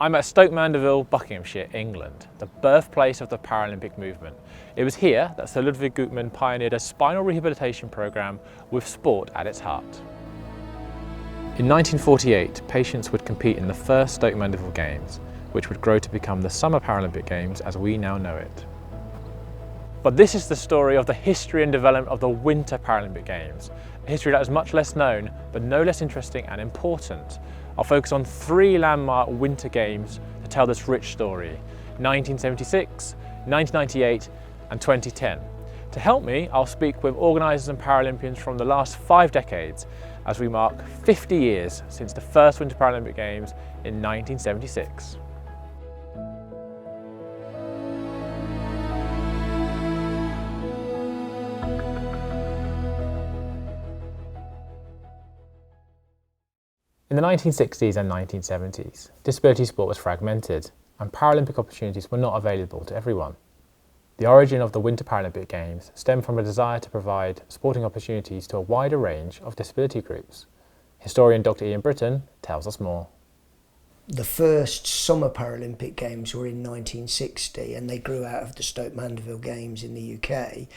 I'm at Stoke Mandeville, Buckinghamshire, England, the birthplace of the Paralympic movement. It was here that Sir Ludwig Gutmann pioneered a spinal rehabilitation programme with sport at its heart. In 1948, patients would compete in the first Stoke Mandeville Games, which would grow to become the Summer Paralympic Games as we now know it. But this is the story of the history and development of the Winter Paralympic Games, a history that is much less known, but no less interesting and important. I'll focus on 3 landmark Winter Games to tell this rich story: 1976, 1998 and 2010. To help me, I'll speak with organisers and Paralympians from the last 5 decades as we mark 50 years since the first Winter Paralympic Games in 1976. In the 1960s and 1970s, disability sport was fragmented and Paralympic opportunities were not available to everyone. The origin of the Winter Paralympic Games stemmed from a desire to provide sporting opportunities to a wider range of disability groups. Historian Dr. Ian Brittain tells us more. The first Summer Paralympic Games were in 1960 and they grew out of the Stoke Mandeville Games in the UK,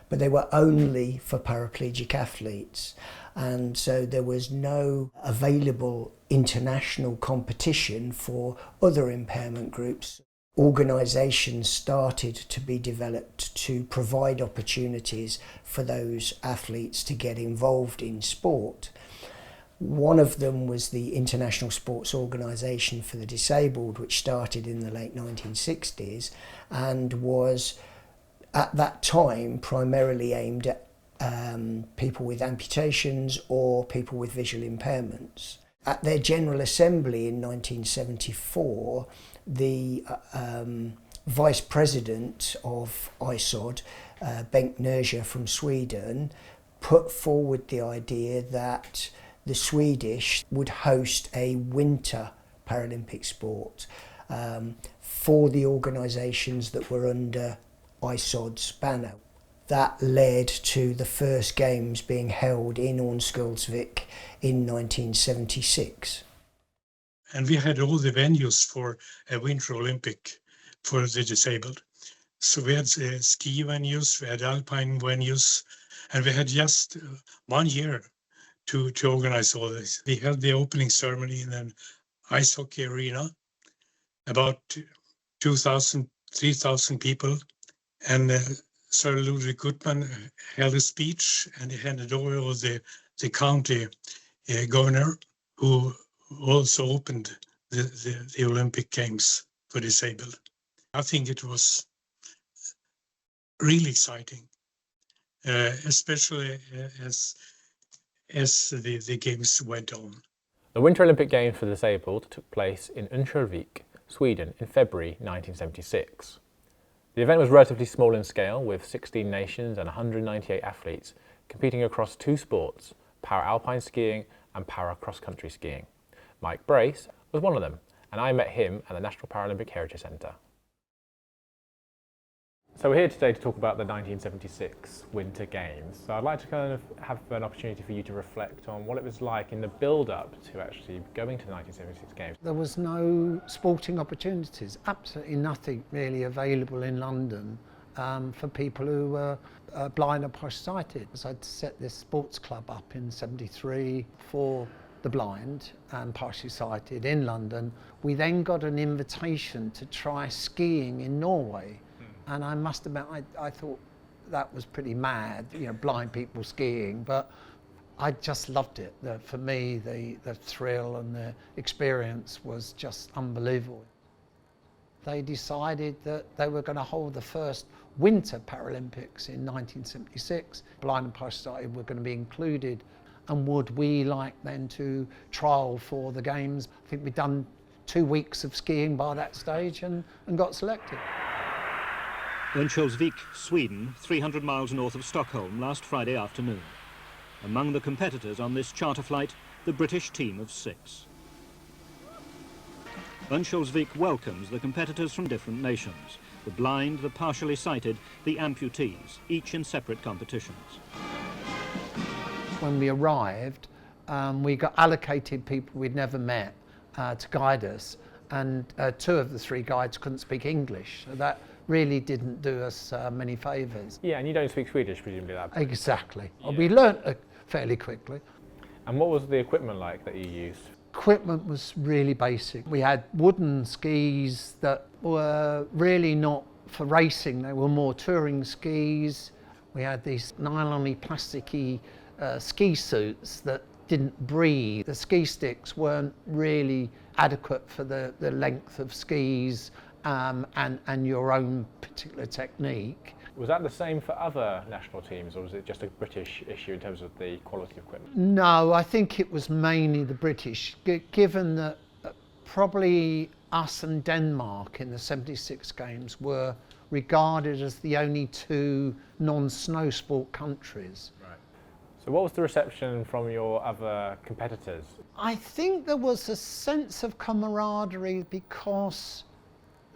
but they were only for paraplegic athletes, and so there was no available international competition for other impairment groups. Organisations started to be developed to provide opportunities for those athletes to get involved in sport. One of them was the International Sports Organisation for the Disabled, which started in the late 1960s and was at that time primarily aimed at people with amputations or people with visual impairments. At their General Assembly in 1974, the Vice President of ISOD, Bengt Nerja from Sweden, put forward the idea that the Swedish would host a winter Paralympic sport for the organisations that were under ISOD's banner. That led to the first games being held in Ornsköldsvik in 1976. And we had all the venues for a Winter Olympic for the disabled. So we had ski venues, we had alpine venues, and we had just 1 year to organize all this. We held the opening ceremony in an ice hockey arena, about 2,000, 3,000 people. And Sir Ludwig Gutmann held a speech and he handed over the county governor, who also opened the Olympic Games for disabled. I think it was really exciting, especially as the games went on. The Winter Olympic Games for the Disabled took place in Örnsköldsvik, Sweden in February 1976. The event was relatively small in scale, with 16 nations and 198 athletes competing across 2 sports, para-alpine skiing and para-cross-country skiing. Mike Brace was one of them, and I met him at the National Paralympic Heritage Centre. So we're here today to talk about the 1976 Winter Games. So I'd like to kind of have an opportunity for you to reflect on what it was like in the build-up to actually going to the 1976 Games. There was no sporting opportunities, absolutely nothing really available in London for people who were blind or partially-sighted. So I'd set this sports club up in '73 for the blind and partially sighted in London. We then got an invitation to try skiing in Norway. And I must admit, I thought that was pretty mad, blind people skiing, but I just loved it. For me, the thrill and the experience was just unbelievable. They decided that they were going to hold the first Winter Paralympics in 1976. Blind and partially-sighted were going to be included, and would we like then to trial for the Games? I think we'd done 2 weeks of skiing by that stage and got selected. Örnsköldsvik, Sweden, 300 miles north of Stockholm last Friday afternoon. Among the competitors on this charter flight, the British team of 6. Örnsköldsvik welcomes the competitors from different nations, the blind, the partially sighted, the amputees, each in separate competitions. When we arrived, we got allocated people we'd never met to guide us, and 2 of the 3 guides couldn't speak English, so that really didn't do us many favours. Yeah, and you don't speak Swedish, presumably, that. Exactly. Yeah. We learnt fairly quickly. And what was the equipment like that you used? Equipment was really basic. We had wooden skis that were really not for racing, they were more touring skis. We had these nylon-y, plasticky ski suits that didn't breathe. The ski sticks weren't really adequate for the length of skis and your own particular technique. Was that the same for other national teams, or was it just a British issue in terms of the quality of equipment? No, I think it was mainly the British, given that probably us and Denmark in the 76 Games were regarded as the only 2 non-snow sport countries. Right. So what was the reception from your other competitors? I think there was a sense of camaraderie because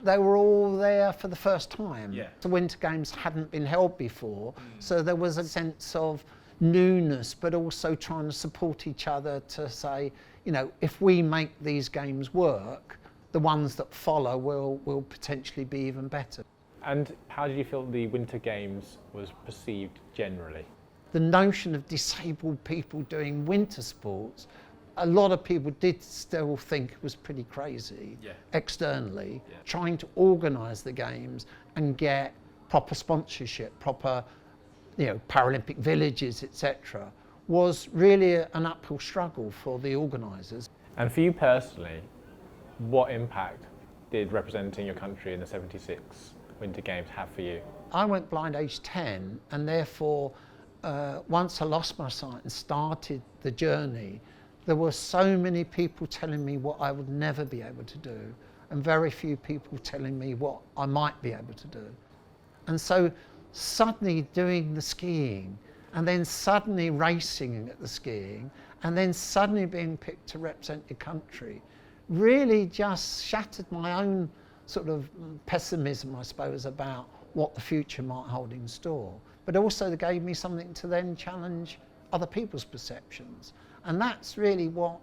they were all there for the first time. Yeah. The Winter Games hadn't been held before, so there was a sense of newness, but also trying to support each other to say, you know, if we make these games work, the ones that follow will potentially be even better. And how did you feel the Winter Games was perceived generally? The notion of disabled people doing winter sports, a lot of people did still think it was pretty crazy externally. Trying to organise the games and get proper sponsorship, proper, you know, Paralympic villages, etc., was really an uphill struggle for the organisers. And for you personally, what impact did representing your country in the 76 Winter Games have for you? I went blind aged 10, and therefore once I lost my sight and started the journey, there were so many people telling me what I would never be able to do, and very few people telling me what I might be able to do. And so suddenly doing the skiing, and then suddenly racing at the skiing, and then suddenly being picked to represent your country, really just shattered my own sort of pessimism, I suppose, about what the future might hold in store. But also they gave me something to then challenge other people's perceptions. And that's really what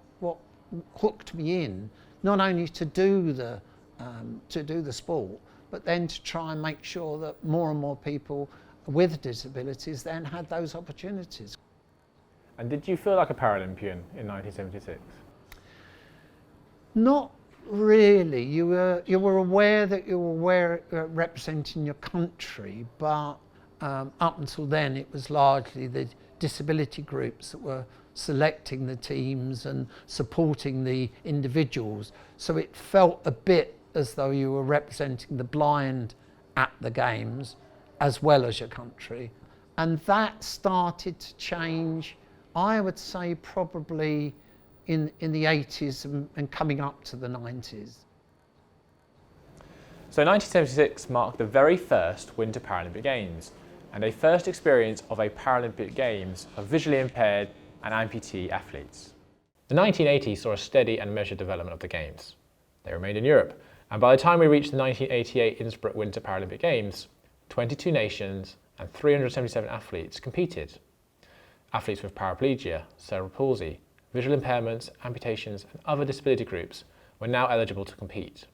hooked me in, not only to do the sport, but then to try and make sure that more and more people with disabilities then had those opportunities. And did you feel like a Paralympian in 1976? Not really. You were aware that you were representing your country, but up until then it was largely the disability groups that were selecting the teams and supporting the individuals. So it felt a bit as though you were representing the blind at the games as well as your country. And that started to change, I would say, probably in the 80s and coming up to the 90s. So 1976 marked the very first Winter Paralympic Games and a first experience of a Paralympic Games for visually impaired and amputee athletes. The 1980s saw a steady and measured development of the Games. They remained in Europe, and by the time we reached the 1988 Innsbruck Winter Paralympic Games, 22 nations and 377 athletes competed. Athletes with paraplegia, cerebral palsy, visual impairments, amputations and other disability groups were now eligible to compete.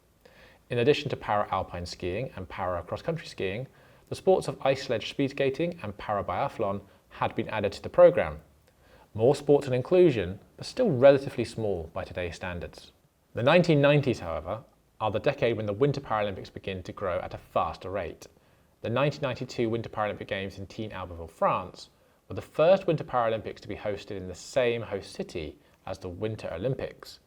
In addition to para-alpine skiing and para-cross-country skiing, the sports of ice sledge speed skating and para-biathlon had been added to the programme. More sports and inclusion, but still relatively small by today's standards. The 1990s, however, are the decade when the Winter Paralympics begin to grow at a faster rate. The 1992 Winter Paralympic Games in Teen Albertville, France, were the first Winter Paralympics to be hosted in the same host city as the Winter Olympics.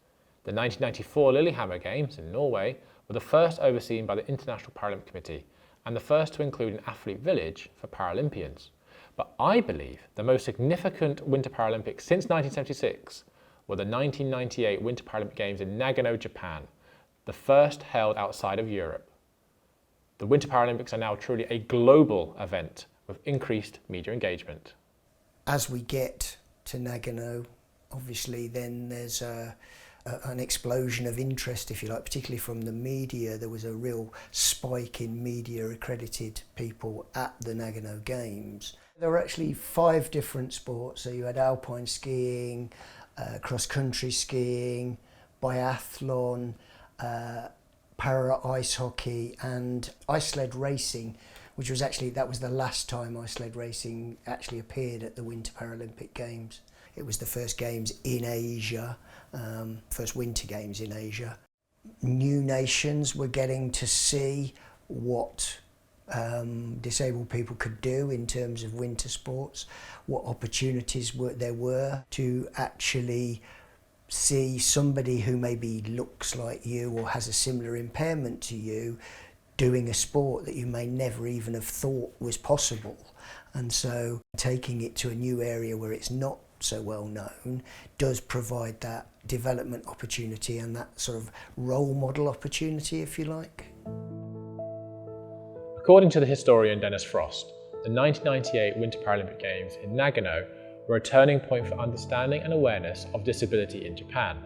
The 1994 Lillehammer Games in Norway were the first overseen by the International Paralympic Committee and the first to include an athlete village for Paralympians. But I believe the most significant Winter Paralympics since 1976 were the 1998 Winter Paralympic Games in Nagano, Japan, the first held outside of Europe. The Winter Paralympics are now truly a global event with increased media engagement. As we get to Nagano, obviously then there's an explosion of interest, if you like, particularly from the media. There was a real spike in media accredited people at the Nagano Games. There were actually 5 different sports. So you had alpine skiing, cross-country skiing, biathlon, para ice hockey and ice sled racing, which was actually, that was the last time ice sled racing actually appeared at the Winter Paralympic Games. It was the first games in Asia, first Winter Games in Asia. New nations were getting to see what disabled people could do in terms of winter sports, what opportunities there were to actually see somebody who maybe looks like you or has a similar impairment to you doing a sport that you may never even have thought was possible. And so taking it to a new area where it's not so well known does provide that development opportunity and that sort of role model opportunity, if you like. According to the historian Dennis Frost, the 1998 Winter Paralympic Games in Nagano were a turning point for understanding and awareness of disability in Japan.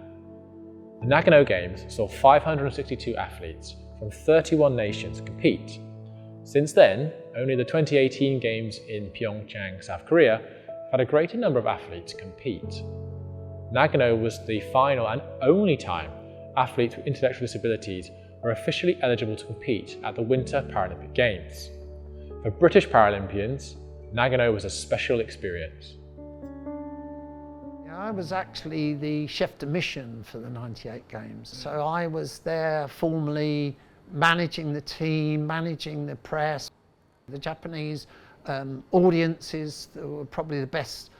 The Nagano Games saw 562 athletes from 31 nations compete. Since then, only the 2018 Games in Pyeongchang, South Korea, had a greater number of athletes compete. Nagano was the final and only time athletes with intellectual disabilities were officially eligible to compete at the Winter Paralympic Games. For British Paralympians, Nagano was a special experience. I was actually the chef de mission for the 98 Games. So I was there formally managing the team, managing the press. The Japanese audiences were probably the best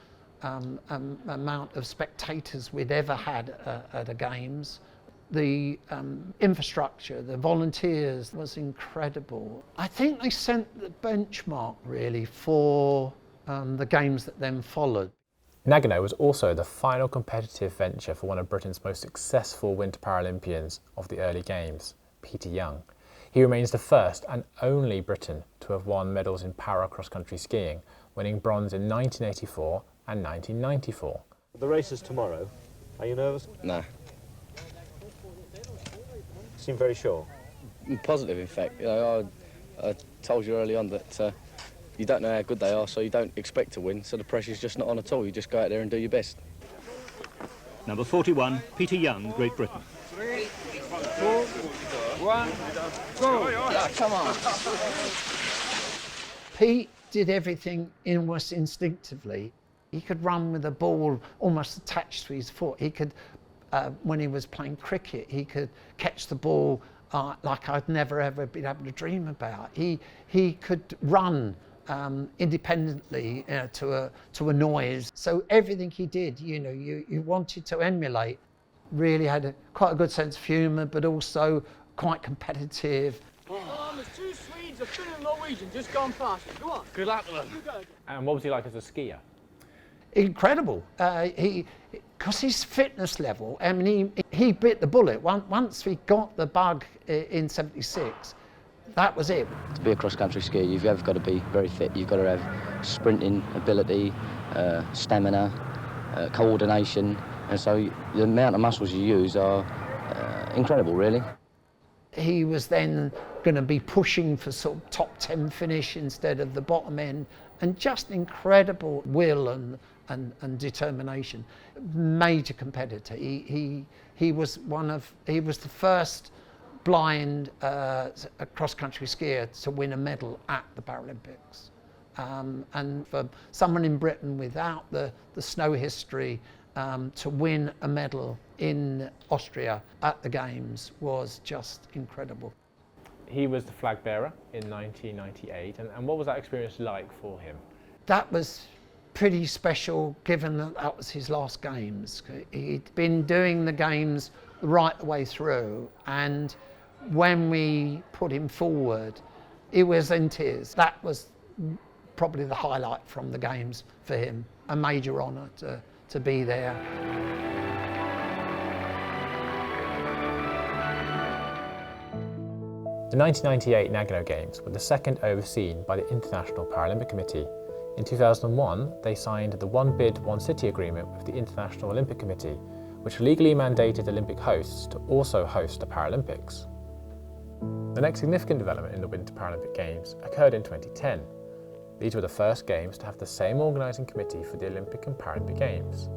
amount of spectators we'd ever had at a Games. The infrastructure, the volunteers was incredible. I think they set the benchmark really for the Games that then followed. Nagano was also the final competitive venture for one of Britain's most successful Winter Paralympians of the early Games, Peter Young. He remains the first and only Briton to have won medals in para cross-country skiing, winning bronze in 1984 and 1994. The race is tomorrow. Are you nervous? No. Seem very sure. I'm positive, in fact. You know, I told you early on that you don't know how good they are, so you don't expect to win, so the pressure's just not on at all. You just go out there and do your best. Number 41, Peter Young, Great Britain. 3, 4, 1, go! Yeah, come on. Pete did everything almost instinctively. He could run with a ball almost attached to his foot. He could, when he was playing cricket, he could catch the ball like I'd never ever been able to dream about. He could run independently to a noise. So everything he did, you know, you wanted to emulate. Really had quite a good sense of humour, but also quite competitive. There's 2 Swedes, a Finn and a Norwegian just gone past. Go on. Good luck to them. And what was he like as a skier? Incredible. Because his fitness level, I mean, he bit the bullet. Once we got the bug in '76, that was it. To be a cross-country skier, you've either got to be very fit, you've got to have sprinting ability, stamina, coordination, and so the amount of muscles you use are incredible, really. He was then going to be pushing for sort of top 10 finish instead of the bottom end, and just incredible will and determination. Major competitor. He was the first blind cross-country skier to win a medal at the Paralympics. And for someone in Britain without the snow history to win a medal in Austria at the Games was just incredible. He was the flag bearer in 1998, and what was that experience like for him? That was pretty special, given that that was his last Games. He'd been doing the Games right the way through, and when we put him forward, he was in tears. That was probably the highlight from the Games for him. A major honour to be there. The 1998 Nagano Games were the second overseen by the International Paralympic Committee. In 2001, they signed the One Bid, One City agreement with the International Olympic Committee, which legally mandated Olympic hosts to also host the Paralympics. The next significant development in the Winter Paralympic Games occurred in 2010. These were the first Games to have the same organising committee for the Olympic and Paralympic Games.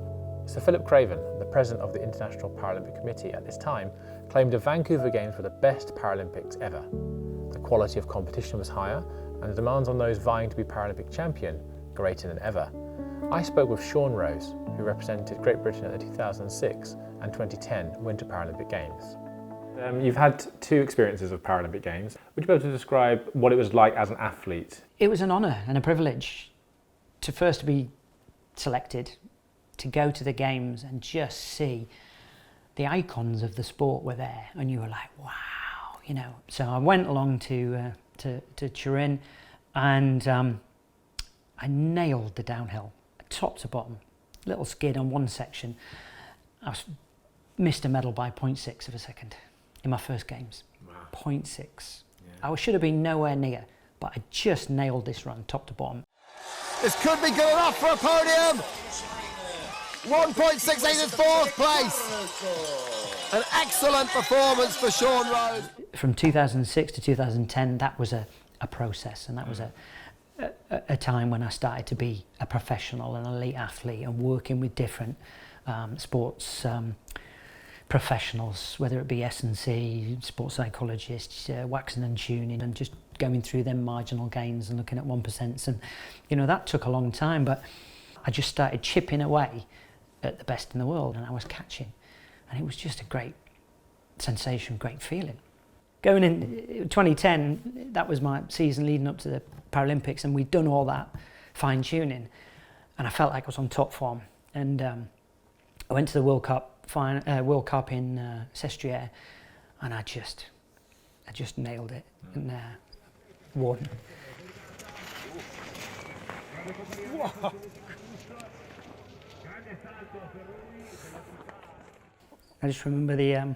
Sir Philip Craven, the president of the International Paralympic Committee at this time, claimed the Vancouver Games were the best Paralympics ever. The quality of competition was higher and the demands on those vying to be Paralympic champion greater than ever. I spoke with Sean Rose, who represented Great Britain at the 2006 and 2010 Winter Paralympic Games. You've had two experiences of Paralympic Games. Would you be able to describe what it was like as an athlete? It was an honour and a privilege to first be selected, to go to the games and just see the icons of the sport were there, and you were like, wow, you know. So I went along to Turin, and I nailed the downhill, top to bottom. Little skid on one section. I missed a medal by 0.6 of a second in my first games. Wow. 0.6. Yeah. I should have been nowhere near, but I just nailed this run, top to bottom. This could be good enough for a podium. 1.68 in fourth place. An excellent performance for Sean Rose. From 2006 to 2010, that was a process, and that was a time when I started to be a professional, an elite athlete, and working with different sports professionals, whether it be S&C, sports psychologists, waxing and tuning, and just going through them marginal gains and looking at 1%. And, you know, that took a long time, but I just started chipping away at the best in the world, and I was catching. And it was just a great sensation, great feeling. Going in 2010, that was my season leading up to the Paralympics, and we'd done all that fine tuning, and I felt like I was on top form. And I went to the World Cup in Sestriere, and I just nailed it and won. I just remember the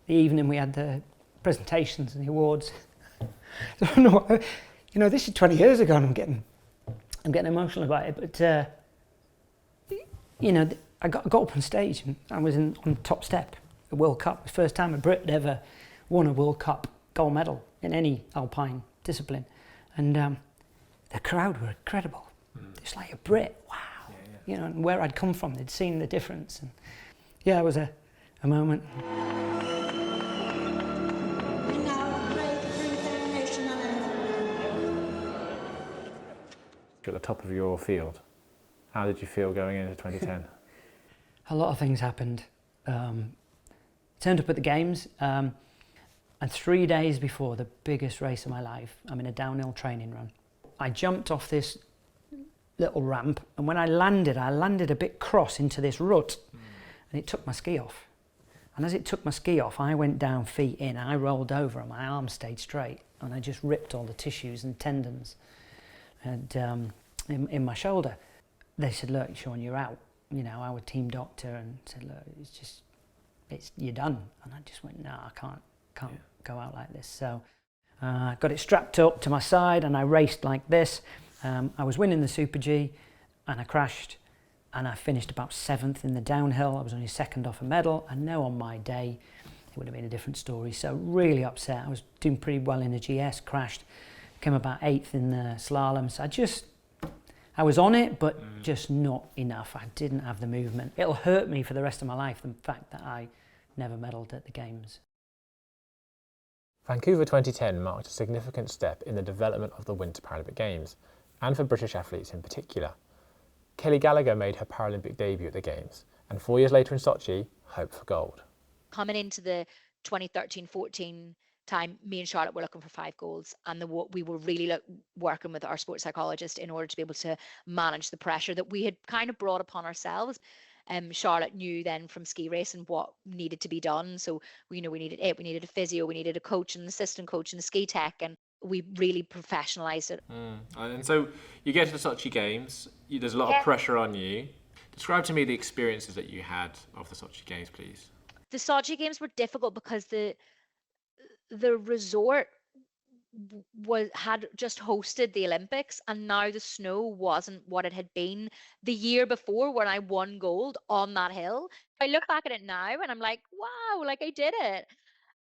evening we had the presentations and the awards. I don't know, you know, this is 20 years ago, and I'm getting emotional about it. But you know, I got up on stage and I was on top step at the World Cup. The first time a Brit had ever won a World Cup gold medal in any alpine discipline, and the crowd were incredible. It's like a Brit, wow, you know, and where I'd come from, they'd seen the difference, and yeah, it was a moment. You're at the top of your field. How did you feel going into 2010? A lot of things happened. Turned up at the games, and 3 days before the biggest race of my life, I'm in a downhill training run. I jumped off this little ramp, and when I landed a bit cross into this rut, and it took my ski off. And as it took my ski off, I went down feet in, I rolled over, and my arm stayed straight, and I just ripped all the tissues and tendons and in my shoulder. They said, look, Sean, you're out. You know, our team doctor, and said, look, you're done. And I just went, no, I can't go out like this. So I got it strapped up to my side, and I raced like this. I was winning the Super G, and I crashed, and I finished about 7th in the downhill. I was only 2nd off a medal, and now on my day, it would have been a different story. So really upset. I was doing pretty well in the GS, crashed, came about 8th in the slalom. So I was on it, but just not enough. I didn't have the movement. It'll hurt me for the rest of my life, the fact that I never medalled at the Games. Vancouver 2010 marked a significant step in the development of the Winter Paralympic Games, and for British athletes in particular. Kelly Gallagher made her Paralympic debut at the Games, and 4 years later in Sochi, hoped for gold. Coming into the 2013-14 time, me and Charlotte were looking for 5 goals, and we were really working with our sports psychologist in order to be able to manage the pressure that we had kind of brought upon ourselves. Charlotte knew then from ski racing what needed to be done, so we needed a physio, we needed a coach, an assistant coach, and a ski tech, and we really professionalised it. And so you get to the Sochi Games, there's a lot of pressure on you. Describe to me the experiences that you had of the Sochi Games, please. The Sochi Games were difficult because the resort had just hosted the Olympics, and now the snow wasn't what it had been the year before when I won gold on that hill. I look back at it now and I'm like, wow, like I did it.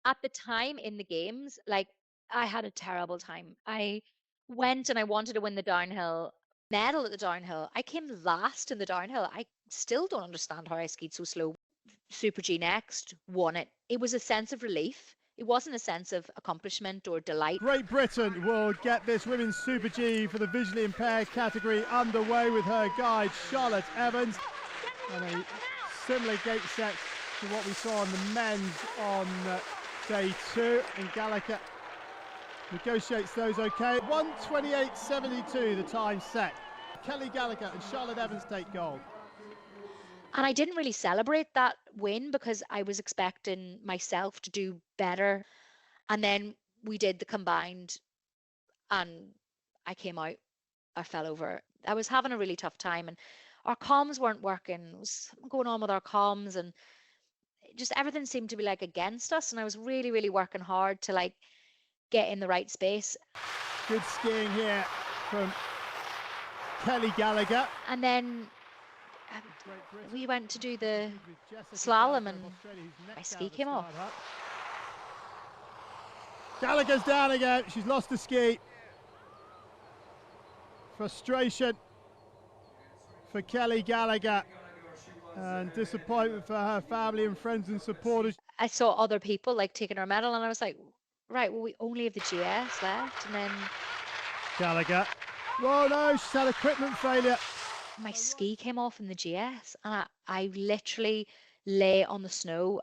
At the time in the games, like I had a terrible time. I went and I wanted to win the downhill medal at the downhill. I came last in the downhill. I still don't understand how I skied so slow. Super G next, won it. It was a sense of relief. It wasn't a sense of accomplishment or delight. Great Britain will get this women's Super G for the visually impaired category underway with her guide Charlotte Evans, and a similar gate set to what we saw on the men's on day 2, and Gallagher negotiates those okay. 1:28.72 the time set. Kelly Gallagher and Charlotte Evans take gold. And I didn't really celebrate that win because I was expecting myself to do better. And then we did the combined and I came out, I fell over. I was having a really tough time and our comms weren't working. There was something going on with our comms and just everything seemed to be like against us. And I was really, really working hard to like get in the right space. Good skiing here from Kelly Gallagher. And then we went to do the slalom and my ski came off. Gallagher's down again. She's lost the ski. Frustration for Kelly Gallagher and disappointment for her family and friends and supporters. I saw other people like taking her medal and I was like, right, well, we only have the GS left. And then Gallagher. Oh no, she's had equipment failure. My ski came off in the GS and I literally lay on the snow.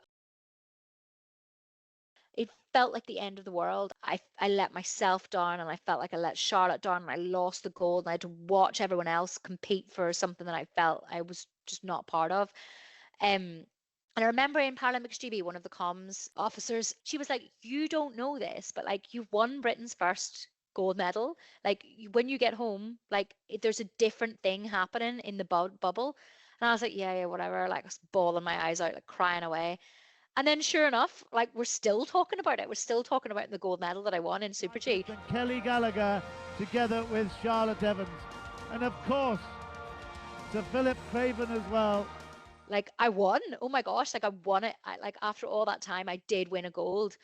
It felt like the end of the world. I let myself down and I felt like I let Charlotte down and I lost the gold and I had to watch everyone else compete for something that I felt I was just not part of. And I remember in ParalympicsGB, one of the comms officers, she was like, you don't know this, but like you've won Britain's first gold medal. Like when you get home, like there's a different thing happening in the bubble. And I was like, yeah, whatever. Like I was bawling my eyes out, like crying away. And then sure enough, like we're still talking about it. We're still talking about the gold medal that I won in Super G. Kelly Gallagher together with Charlotte Evans. And of course, Sir Philip Craven as well. Like I won. Oh my gosh, like I won it. Like after all that time, I did win a gold.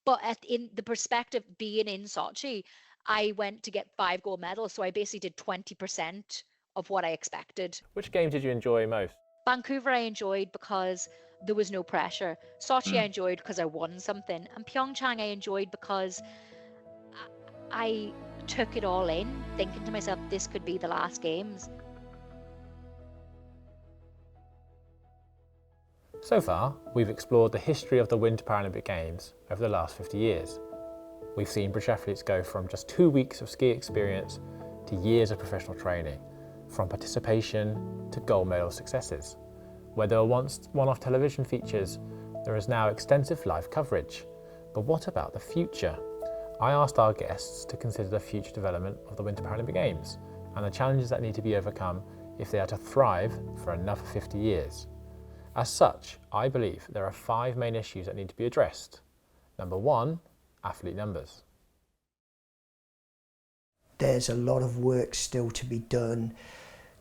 But in the perspective being in Sochi, I went to get 5 gold medals, so I basically did 20% of what I expected. Which game did you enjoy most? Vancouver I enjoyed because there was no pressure. Sochi I enjoyed because I won something. And Pyeongchang I enjoyed because I took it all in, thinking to myself, this could be the last games. So far, we've explored the history of the Winter Paralympic Games over the last 50 years. We've seen British athletes go from just 2 weeks of ski experience to years of professional training, from participation to gold medal successes. Where there were once one-off television features, there is now extensive live coverage. But what about the future? I asked our guests to consider the future development of the Winter Paralympic Games and the challenges that need to be overcome if they are to thrive for another 50 years. As such, I believe there are 5 main issues that need to be addressed. Number 1, athlete numbers. There's a lot of work still to be done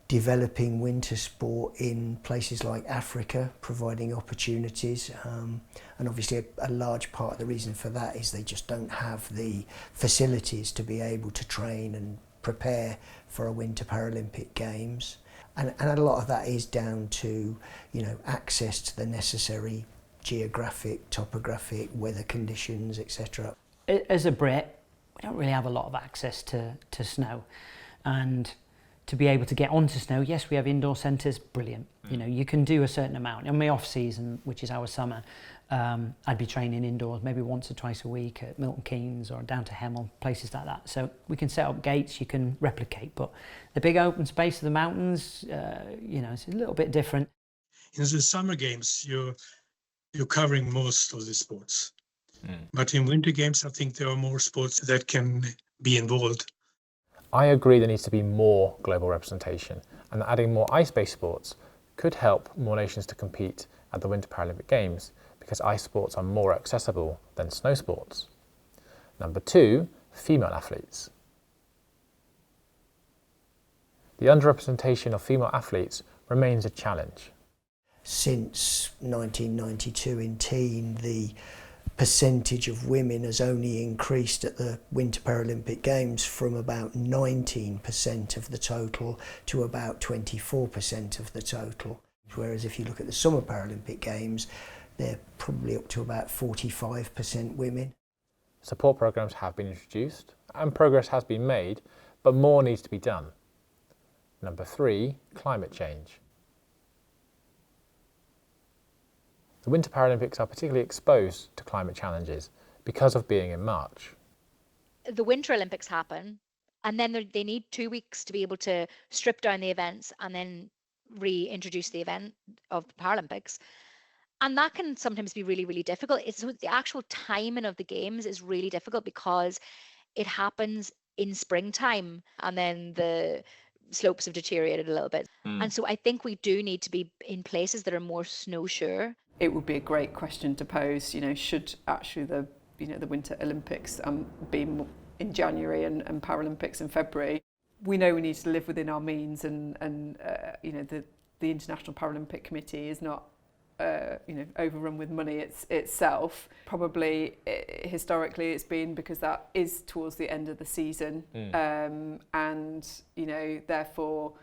developing winter sport in places like Africa, providing opportunities, and obviously a large part of the reason for that is they just don't have the facilities to be able to train and prepare for a Winter Paralympic Games. And a lot of that is down to, access to the necessary geographic, topographic, weather conditions, etc. As a Brit, we don't really have a lot of access to snow, and to be able to get onto snow, yes, we have indoor centres, brilliant. You can do a certain amount. In my off season, which is our summer, I'd be training indoors maybe once or twice a week at Milton Keynes or down to Hemel, places like that. So we can set up gates, you can replicate, but the big open space of the mountains, it's a little bit different. In the summer games, you're covering most of the sports. But in winter games, I think there are more sports that can be involved. I agree there needs to be more global representation, and that adding more ice-based sports could help more nations to compete at the Winter Paralympic Games because ice sports are more accessible than snow sports. Number 2, female athletes. The underrepresentation of female athletes remains a challenge. Since 1992 in teen, the percentage of women has only increased at the Winter Paralympic Games from about 19% of the total to about 24% of the total. Whereas if you look at the Summer Paralympic Games, they're probably up to about 45% women. Support programs have been introduced and progress has been made, but more needs to be done. Number 3, climate change. The Winter Paralympics are particularly exposed to climate challenges because of being in March. The Winter Olympics happen, and then they need 2 weeks to be able to strip down the events and then reintroduce the event of the Paralympics. And that can sometimes be really, really difficult. So the actual timing of the games is really difficult because it happens in springtime and then the slopes have deteriorated a little bit. And so I think we do need to be in places that are more snow sure. It would be a great question to pose, should actually the Winter Olympics be in January and Paralympics in February. We know we need to live within our means, and the International Paralympic Committee is not overrun with money itself. Probably historically it's been because that is towards the end of the season, and therefore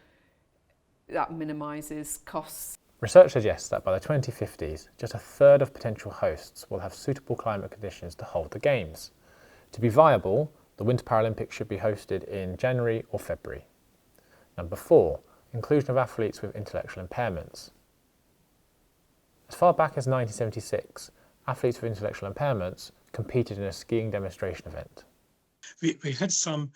that minimises costs. Research suggests that by the 2050s, just a third of potential hosts will have suitable climate conditions to hold the Games. To be viable, the Winter Paralympics should be hosted in January or February. Number 4, inclusion of athletes with intellectual impairments. As far back as 1976, athletes with intellectual impairments competed in a skiing demonstration event. We had some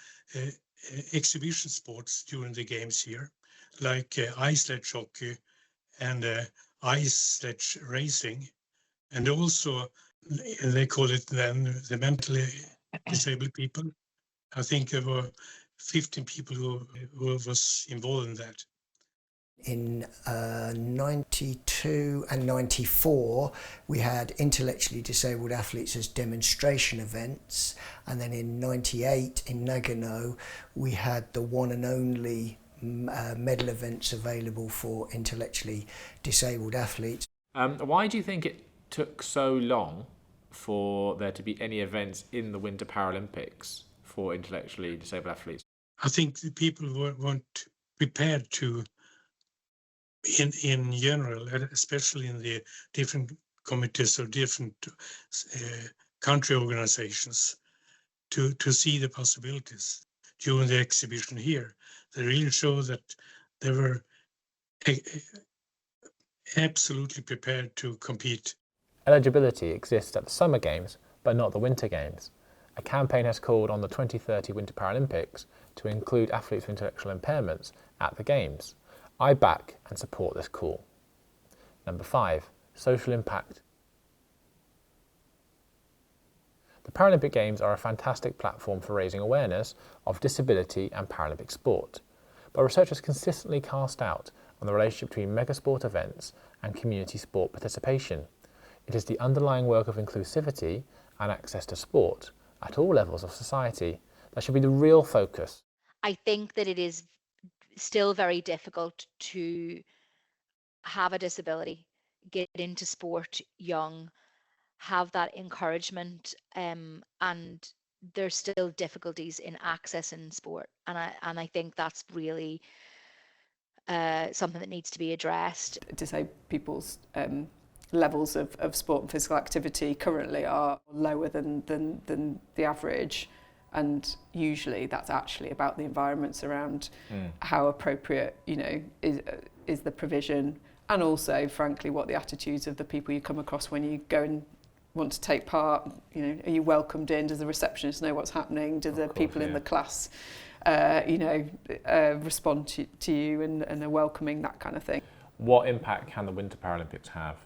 exhibition sports during the Games here, like ice sledge hockey and ice sledge racing, and also they call it then the mentally disabled people. I think there were 15 people who was involved in that. In 92 and 94, we had intellectually disabled athletes as demonstration events, and then in 98 in Nagano, we had the one and only medal events available for intellectually disabled athletes. Why do you think it took so long for there to be any events in the Winter Paralympics for intellectually disabled athletes? I think the people weren't prepared to, in general, especially in the different committees or different country organizations, to see the possibilities. During the exhibition here, they really show that they were absolutely prepared to compete. Eligibility exists at the Summer Games, but not the Winter Games. A campaign has called on the 2030 Winter Paralympics to include athletes with intellectual impairments at the Games. I back and support this call. Number 5, social impact. The Paralympic Games are a fantastic platform for raising awareness of disability and Paralympic sport, but research has consistently cast doubt on the relationship between megasport events and community sport participation. It is the underlying work of inclusivity and access to sport at all levels of society that should be the real focus. I think that it is still very difficult to have a disability, get into sport young, have that encouragement, and there's still difficulties in accessing sport, and I think that's really something that needs to be addressed. Disabled people's levels of sport and physical activity currently are lower than the average, and usually that's actually about the environments around how appropriate is the provision, and also frankly what the attitudes of the people you come across when you go and want to take part. Are you welcomed in? Does the receptionist know what's happening? Do the people in the class respond to you and are welcoming, that kind of thing? What impact can the Winter Paralympics have?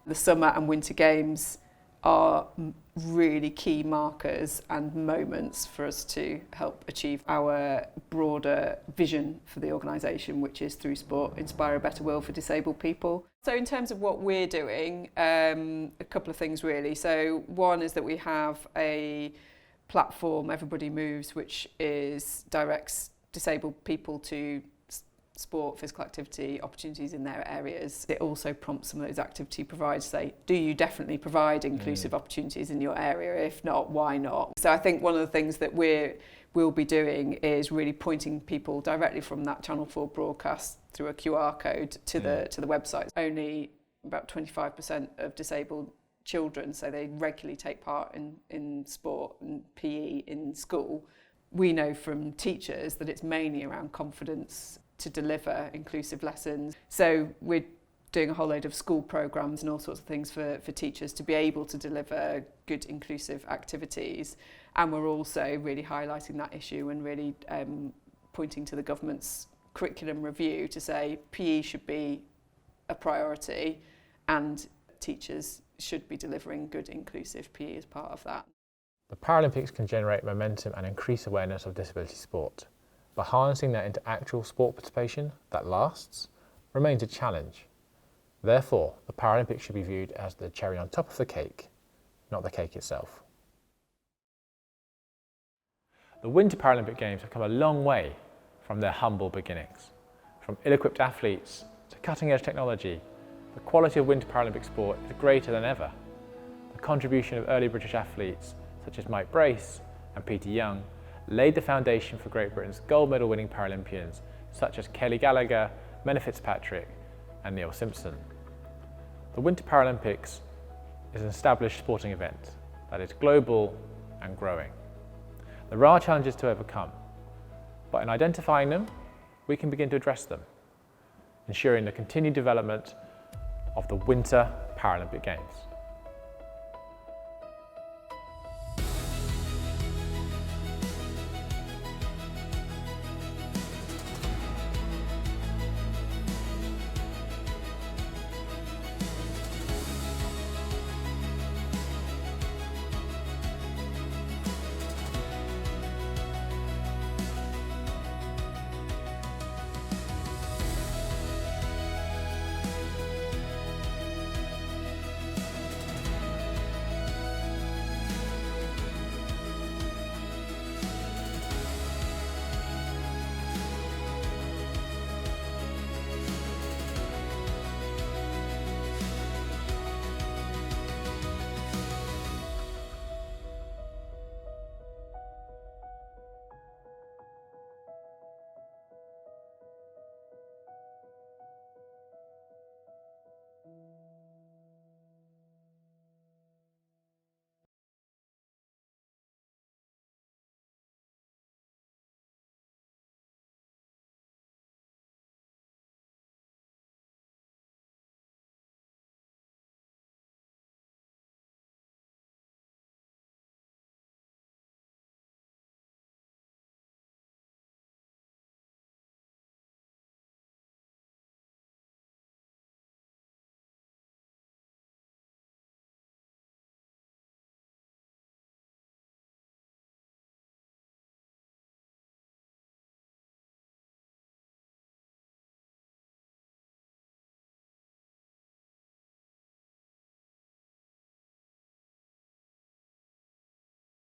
The Summer and Winter Games are really key markers and moments for us to help achieve our broader vision for the organisation, which is through sport, inspire a better world for disabled people. So in terms of what we're doing, a couple of things really. So one is that we have a platform, Everybody Moves, which directs disabled people to sport, physical activity opportunities in their areas. It also prompts some of those activity providers to say, do you definitely provide inclusive opportunities in your area? If not, why not? So I think one of the things that we'll be doing is really pointing people directly from that Channel 4 broadcast through a QR code to the website. Only about 25% of disabled children, so they regularly take part in sport and PE in school. We know from teachers that it's mainly around confidence to deliver inclusive lessons. So we're doing a whole load of school programmes and all sorts of things for teachers to be able to deliver good inclusive activities. And we're also really highlighting that issue and really pointing to the government's curriculum review to say PE should be a priority and teachers should be delivering good inclusive PE as part of that. The Paralympics can generate momentum and increase awareness of disability sport, but harnessing that into actual sport participation that lasts remains a challenge. Therefore, the Paralympics should be viewed as the cherry on top of the cake, not the cake itself. The Winter Paralympic Games have come a long way from their humble beginnings. From ill-equipped athletes to cutting-edge technology, the quality of Winter Paralympic sport is greater than ever. The contribution of early British athletes such as Mike Brace and Peter Young laid the foundation for Great Britain's gold medal winning Paralympians such as Kelly Gallagher, Menna Fitzpatrick and Neil Simpson. The Winter Paralympics is an established sporting event that is global and growing. There are challenges to overcome, but in identifying them, we can begin to address them, ensuring the continued development of the Winter Paralympic Games.